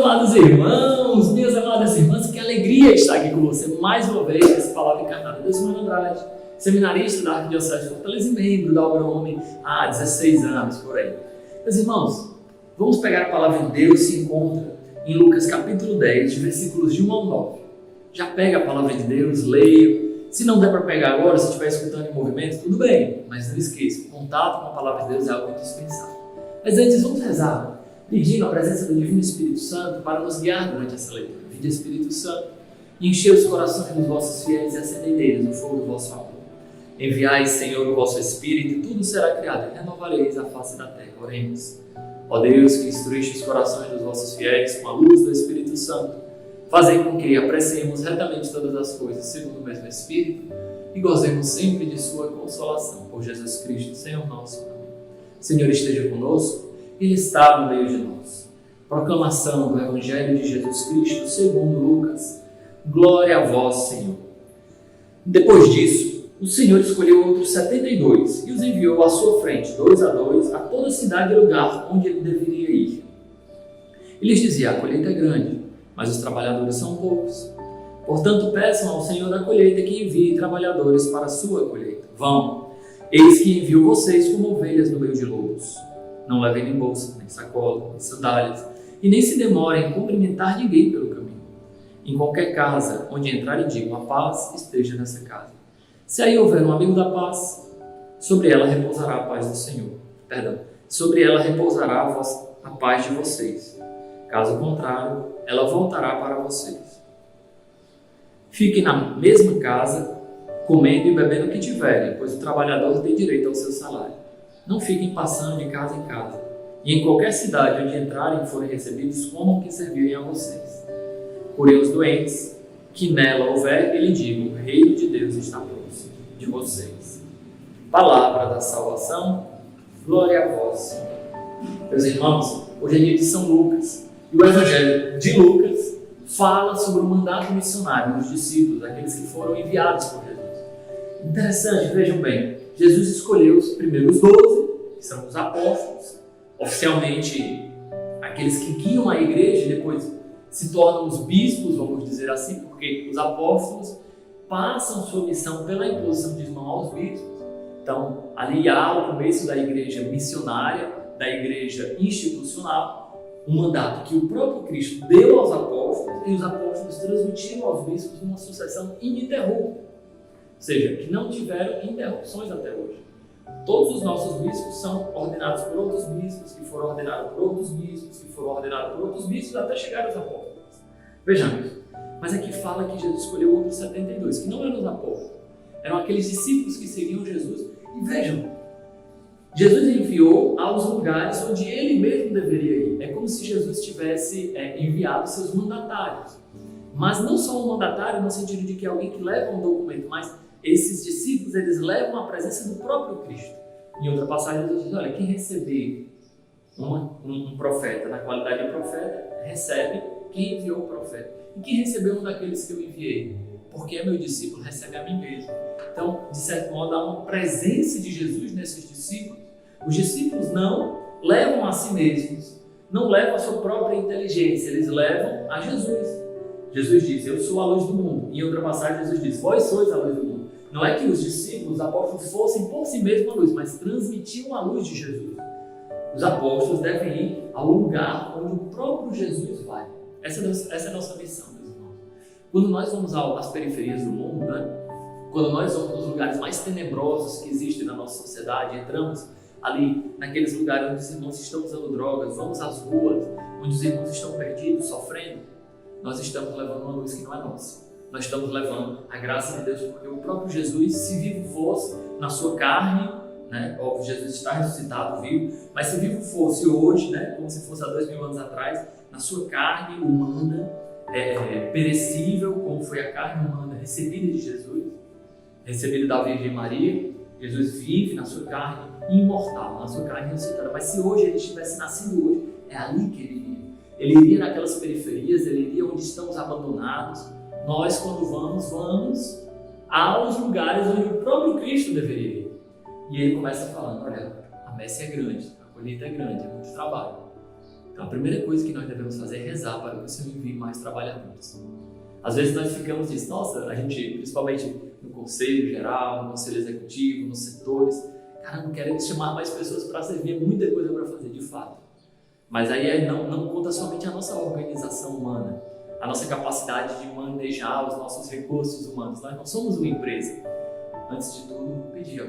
amados irmãos, minhas amadas irmãs, que alegria estar aqui com você mais uma vez nessa palavra encarnada. Deus Mano Andrade, seminarista da Arquidiocese de Fortaleza e membro da Obra Homem há 16 anos por aí. Meus irmãos, vamos pegar a palavra de Deus que se encontra em Lucas capítulo 10, versículos de 1 ao 9. Já pega a palavra de Deus, leia. Se não der para pegar agora, se estiver escutando em movimento, tudo bem, mas não esqueça, o contato com a palavra de Deus é algo indispensável. Mas antes, vamos rezar, pedindo a presença do Divino Espírito Santo para nos guiar durante essa leitura. Vinde Espírito Santo, enchei os corações dos vossos fiéis e acendei neles o fogo do vosso amor. Enviai, Senhor, o vosso Espírito e tudo será criado e renovareis a face da terra. Oremos. Ó Deus, que instruíste os corações dos vossos fiéis com a luz do Espírito Santo, fazei com que apreciemos retamente todas as coisas segundo o mesmo Espírito e gozemos sempre de sua consolação. Por Jesus Cristo, Senhor nosso. Amém. Senhor esteja conosco, Ele está no meio de nós. Proclamação do Evangelho de Jesus Cristo segundo Lucas. Glória a vós, Senhor. Depois disso, o Senhor escolheu outros 72 e os enviou à sua frente, 2 a 2, a toda a cidade e lugar onde ele deveria ir. Ele lhes dizia: a colheita é grande, mas os trabalhadores são poucos. Portanto, peçam ao Senhor da colheita que envie trabalhadores para a sua colheita. Vão, eis que envio vocês como ovelhas no meio de lobos. Não levem nem bolsa, nem sacola, nem sandálias, e nem se demorem em cumprimentar ninguém pelo caminho. Em qualquer casa onde entrarem, digam: a paz esteja nessa casa. Se aí houver um amigo da paz, sobre ela repousará a paz do Senhor. Sobre ela repousará a paz de vocês. Caso contrário, ela voltará para vocês. Fiquem na mesma casa, comendo e bebendo o que tiverem, pois o trabalhador tem direito ao seu salário. Não fiquem passando de casa em casa, e em qualquer cidade onde entrarem e forem recebidos, comam o que servirem a vocês. Porém, os doentes, que nela houver, ele diga: o reino de Deus está próximo de vocês. Palavra da salvação, glória a vós, Senhor. Meus irmãos, hoje é dia de São Lucas, e o Evangelho de Lucas fala sobre o mandato missionário dos discípulos, aqueles que foram enviados por Jesus. Interessante, vejam bem, Jesus escolheu os primeiros 12, que são os apóstolos, oficialmente aqueles que guiam a igreja e depois se tornam os bispos, vamos dizer assim, porque os apóstolos passam sua missão pela imposição de mão aos bispos. Então, ali há o começo da igreja missionária, da igreja institucional, um mandato que o próprio Cristo deu aos apóstolos e os apóstolos transmitiram aos bispos numa sucessão ininterrupta. Ou seja, que não tiveram interrupções até hoje. Todos os nossos bispos são ordenados por outros bispos, que foram ordenados por outros bispos, que foram ordenados por outros bispos, até chegar aos apóstolos. Vejamos, mas aqui fala que Jesus escolheu outros 72, que não eram os apóstolos, eram aqueles discípulos que seguiam Jesus. E vejam, Jesus enviou aos lugares onde ele mesmo deveria ir. É como se Jesus tivesse enviado seus mandatários. Mas não só um mandatário no sentido de que é alguém que leva um documento, mas esses discípulos, eles levam a presença do próprio Cristo. Em outra passagem, Jesus diz: olha, quem receber um profeta na qualidade de profeta, recebe quem enviou o profeta. E quem recebeu um daqueles que eu enviei, porque é meu discípulo, recebe a mim mesmo. Então, de certo modo, há uma presença de Jesus nesses discípulos. Os discípulos não levam a si mesmos, não levam a sua própria inteligência, eles levam a Jesus. Jesus diz: eu sou a luz do mundo. Em outra passagem, Jesus diz: vós sois a luz do mundo. Não é que os discípulos, os apóstolos, fossem por si mesmos a luz, mas transmitiam a luz de Jesus. Os apóstolos devem ir ao lugar onde o próprio Jesus vai. Essa é a nossa missão, meus irmãos. Quando nós vamos às periferias do mundo, quando nós vamos nos lugares mais tenebrosos que existem na nossa sociedade, entramos ali naqueles lugares onde os irmãos estão usando drogas, vamos às ruas, onde os irmãos estão perdidos, sofrendo, nós estamos levando uma luz que não é nossa. Nós estamos levando a graça de Deus, porque o próprio Jesus, se vivo fosse na sua carne, óbvio, Jesus está ressuscitado, vivo, mas se vivo fosse hoje, como se fosse há 2000 anos atrás, na sua carne humana, perecível, como foi a carne humana recebida de Jesus, recebida da Virgem Maria, Jesus vive na sua carne imortal, na sua carne ressuscitada. Mas se hoje ele tivesse nascido hoje, é ali que ele iria. Ele iria naquelas periferias, ele iria onde estão os abandonados. Nós, quando vamos aos lugares onde o próprio Cristo deveria ir. E ele começa falando: olha, a messe é grande, a colheita é grande, é muito trabalho. Então a primeira coisa que nós devemos fazer é rezar para que o Senhor envie mais trabalhadores. Às vezes nós ficamos disso, nossa, a gente, principalmente no conselho geral, no conselho executivo, nos setores, caramba, queremos chamar mais pessoas para servir, muita coisa para fazer, de fato. Mas aí não conta somente a nossa organização humana, a nossa capacidade de manejar os nossos recursos humanos. Nós não somos uma empresa. Antes de tudo, pedir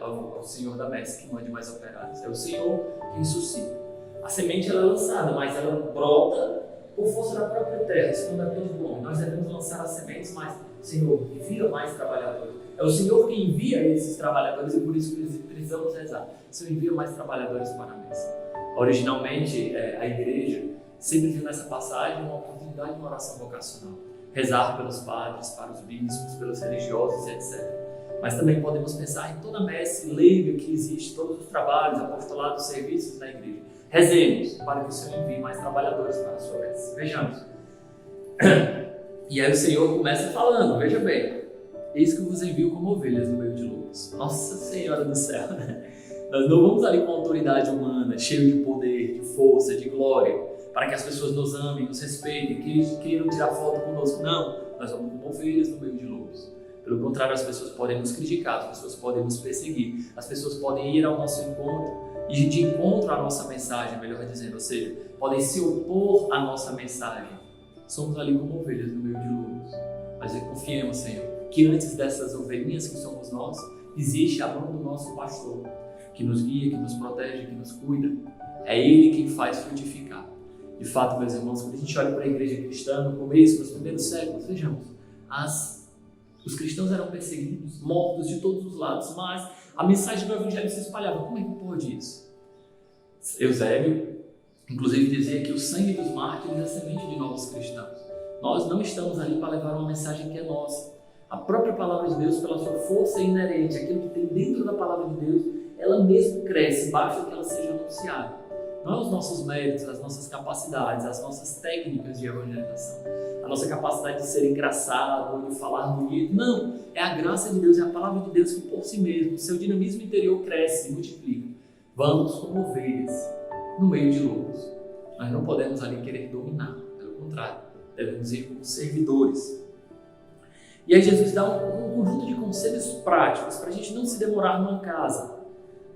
ao Senhor da Messe que mande mais operários. É o Senhor quem suscita. A semente ela é lançada, mas ela brota por força da própria terra, isso não depende do homem. Nós devemos lançar as sementes, mas Senhor, envia mais trabalhadores. É o Senhor que envia esses trabalhadores e por isso precisamos rezar. Senhor, envia mais trabalhadores para a mesa. Originalmente, a igreja sempre viu nessa passagem uma oportunidade de uma oração vocacional. Rezar pelos padres, para os bispos, pelos religiosos, etc. Mas também podemos pensar em toda a messe leiga que existe, todos os trabalhos, apostolados, serviços na igreja. Rezemos para que o Senhor envie mais trabalhadores para a sua messe. Vejamos. E aí o Senhor começa falando, veja bem, eis que vos envio como ovelhas no meio de lobos. Nossa Senhora do céu, né? Nós não vamos ali com autoridade humana, cheio de poder, de força, de glória, para que as pessoas nos amem, nos respeitem, que queiram tirar foto conosco. Não, nós vamos como ovelhas no meio de lobos. Pelo contrário, as pessoas podem nos criticar, as pessoas podem nos perseguir, as pessoas podem ir ao nosso encontro e de encontro à nossa mensagem, melhor dizendo, ou seja, podem se opor à nossa mensagem. Somos ali como ovelhas no meio de lobos. Mas confiemos, Senhor, que antes dessas ovelhinhas que somos nós, existe a mão do nosso pastor, que nos guia, que nos protege, que nos cuida. É Ele quem faz frutificar. De fato, meus irmãos, quando a gente olha para a igreja cristã, no começo, nos primeiros séculos, vejamos, os cristãos eram perseguidos, mortos de todos os lados, mas a mensagem do Evangelho se espalhava. Como é que pode isso? Eusébio, inclusive, dizia que o sangue dos mártires é semente de novos cristãos. Nós não estamos ali para levar uma mensagem que é nossa. A própria palavra de Deus, pela sua força inerente, aquilo que tem dentro da palavra de Deus, ela mesmo cresce, basta que ela seja anunciada. Não é os nossos méritos, as nossas capacidades, as nossas técnicas de evangelização, a nossa capacidade de ser engraçado, de falar bonito. Não, é a graça de Deus, é a palavra de Deus que por si mesmo, o seu dinamismo interior cresce e multiplica. Vamos como ovelhas no meio de lobos. Nós não podemos ali querer dominar, pelo contrário, devemos ir como servidores. E aí Jesus dá um conjunto de conselhos práticos para a gente não se demorar numa casa,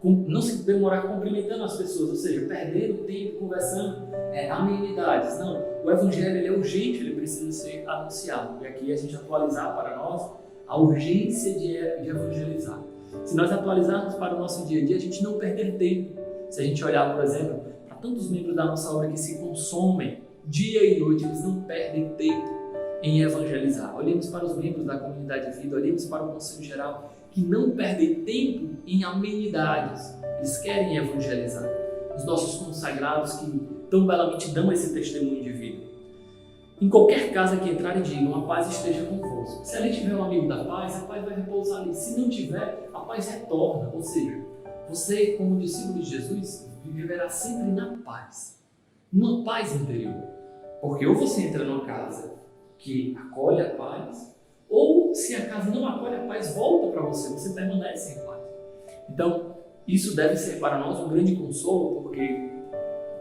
não se demorar cumprimentando as pessoas, ou seja, perdendo tempo conversando amenidades. Não, o Evangelho ele é urgente, ele precisa ser anunciado. E aqui a gente atualizar para nós a urgência de evangelizar. Se nós atualizarmos para o nosso dia a dia, a gente não perder tempo. Se a gente olhar, por exemplo, para tantos membros da nossa obra que se consomem dia e noite, eles não perdem tempo em evangelizar. Olhemos para os membros da comunidade de vida, olhemos para o Conselho Geral, que não perdem tempo em amenidades. Eles querem evangelizar. Os nossos consagrados que tão belamente dão esse testemunho de vida. Em qualquer casa que entrarem, digam, a paz esteja convosco. Se ali tiver um amigo da paz, a paz vai repousar ali. Se não tiver, a paz retorna. Ou seja, você, como discípulo de Jesus, viverá sempre na paz. Numa paz interior. Porque ou você entra numa casa que acolhe a paz, ou se a casa não acolhe a paz, volta para você, você permanece em paz. Então, isso deve ser para nós um grande consolo, porque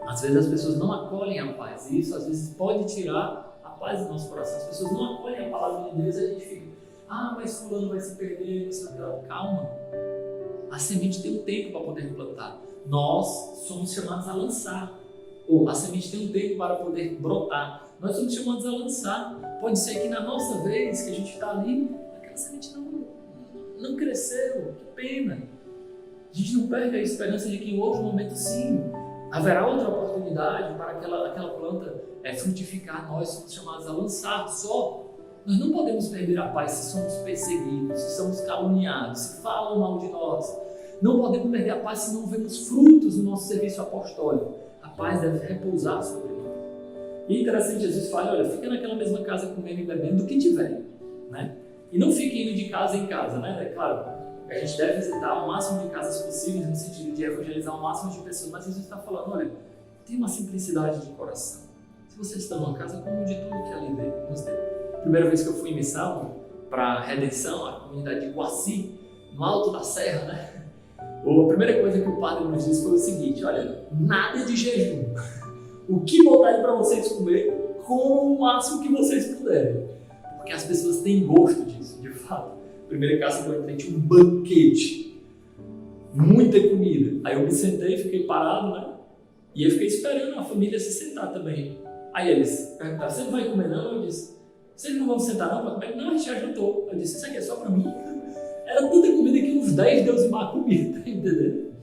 às vezes as pessoas não acolhem a paz, e isso às vezes pode tirar a paz do nosso coração. As pessoas não acolhem a palavra de Deus e a gente fica, mas fulano vai se perder, não sei o que. Calma, a semente tem um tempo para poder plantar. Nós somos chamados a lançar, ou a semente tem um tempo para poder brotar. Nós somos chamados a lançar. Pode ser que na nossa vez, que a gente está ali, aquela semente não cresceu, que pena. A gente não perde a esperança de que em outro momento sim, haverá outra oportunidade para aquela planta frutificar. Nós somos chamados a lançar só. Nós não podemos perder a paz se somos perseguidos, se somos caluniados, se falam mal de nós. Não podemos perder a paz se não vemos frutos no nosso serviço apostólico. A paz deve repousar sobre nós. E interessante, Jesus fala, olha, fica naquela mesma casa comendo e bebendo do que tiver, né? E não fique indo de casa em casa, né? É claro, a gente deve visitar o máximo de casas possíveis no sentido de evangelizar o máximo de pessoas, mas Jesus está falando, olha, tem uma simplicidade de coração. Se você está numa casa, como de tudo que ali nos deu. Primeira vez que eu fui em missão para a Redenção, a comunidade de Guaci, no alto da serra, né? A primeira coisa que o padre nos disse foi o seguinte, olha, nada de jejum. o que botarem para vocês comer, com o máximo que vocês puderem. Porque as pessoas têm gosto disso, de fato. A primeira casa que eu entrei tinha um banquete, muita comida. Aí eu me sentei, fiquei parado, né? E eu fiquei esperando a família se sentar também. Aí eles perguntaram, você não vai comer não? Eu disse, vocês não vão sentar não para comer? Não, a gente já jantou. Eu disse, isso aqui é só para mim? Era tanta comida que uns 10 deuses de mar comiam, tá entendendo?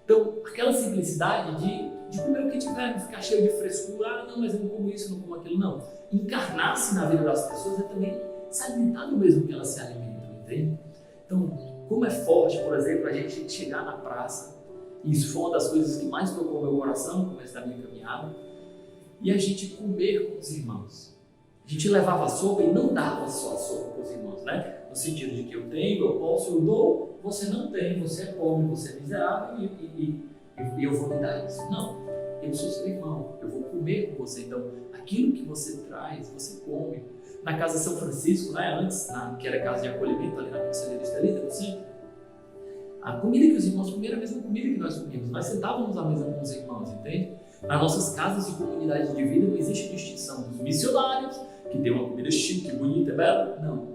Então, aquela simplicidade de comer o que tiver, não ficar cheio de frescura, ah, não, mas eu não como isso, não como aquilo, não. Encarnar-se na vida das pessoas é também se alimentar do mesmo que elas se alimentam, entende? Então, como é forte, por exemplo, a gente chegar na praça, e isso foi uma das coisas que mais tocou meu coração no começo da minha caminhada, e a gente comer com os irmãos. A gente levava a sopa e não dava só a sopa para os irmãos, né? No sentido de que eu tenho, eu posso, eu dou, você não tem, você é pobre, você é miserável e eu vou lhe dar isso. Não, eu sou seu irmão, eu vou comer com você. Então, aquilo que você traz, você come. Na Casa São Francisco, né, antes, que era casa de acolhimento ali na Conselheira Estelita, no centro, a comida que os irmãos comiam era a mesma comida que nós comíamos. Nós sentávamos à mesa com os irmãos, entende? Nas nossas casas de comunidade de vida não existe distinção dos missionários, que tem uma comida chique, bonita, bela. Não.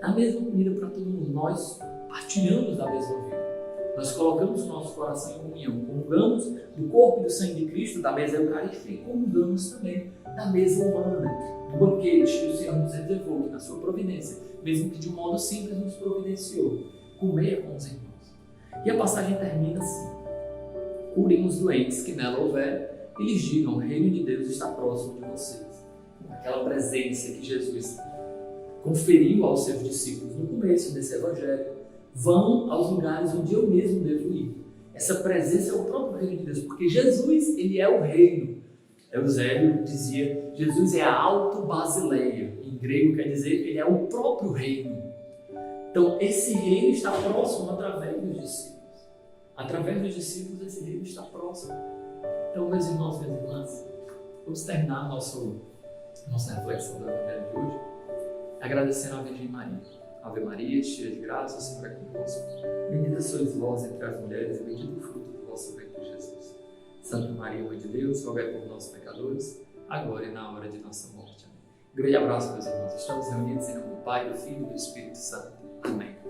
A mesma comida para todo mundo. Nós partilhamos da mesma vida. Nós colocamos o nosso coração em comunhão. Comungamos do corpo e do sangue de Cristo, da mesa eucarística, e comungamos também da mesa humana, do banquete que o Senhor nos reservou, que na sua providência, mesmo que de um modo simples nos providenciou, comer com os irmãos. E a passagem termina assim. Curem os doentes que nela houver e lhes digam, o reino de Deus está próximo de vocês. Aquela presença que Jesus conferiu aos seus discípulos no começo desse evangelho. Vão aos lugares onde eu mesmo devo ir. Essa presença é o próprio reino de Deus, porque Jesus, ele é o reino. Eusébio dizia, Jesus é a Alto-Basileia. Em grego quer dizer, ele é o próprio reino. Então, esse reino está próximo através dos discípulos. Através dos discípulos, esse reino está próximo. Então, meus irmãos, minhas irmãs, vamos terminar nossa reflexão do evangelho de hoje agradecendo a Virgem Maria. Ave Maria, cheia de graça, o Senhor é convosco. Bendita sois vós entre as mulheres e bendito o fruto do vosso ventre, Jesus. Santa Maria, Mãe de Deus, rogai por nós, pecadores, agora e na hora de nossa morte. Amém. Um grande abraço, meus irmãos. Estamos reunidos em nome do Pai, do Filho e do Espírito Santo. Amém.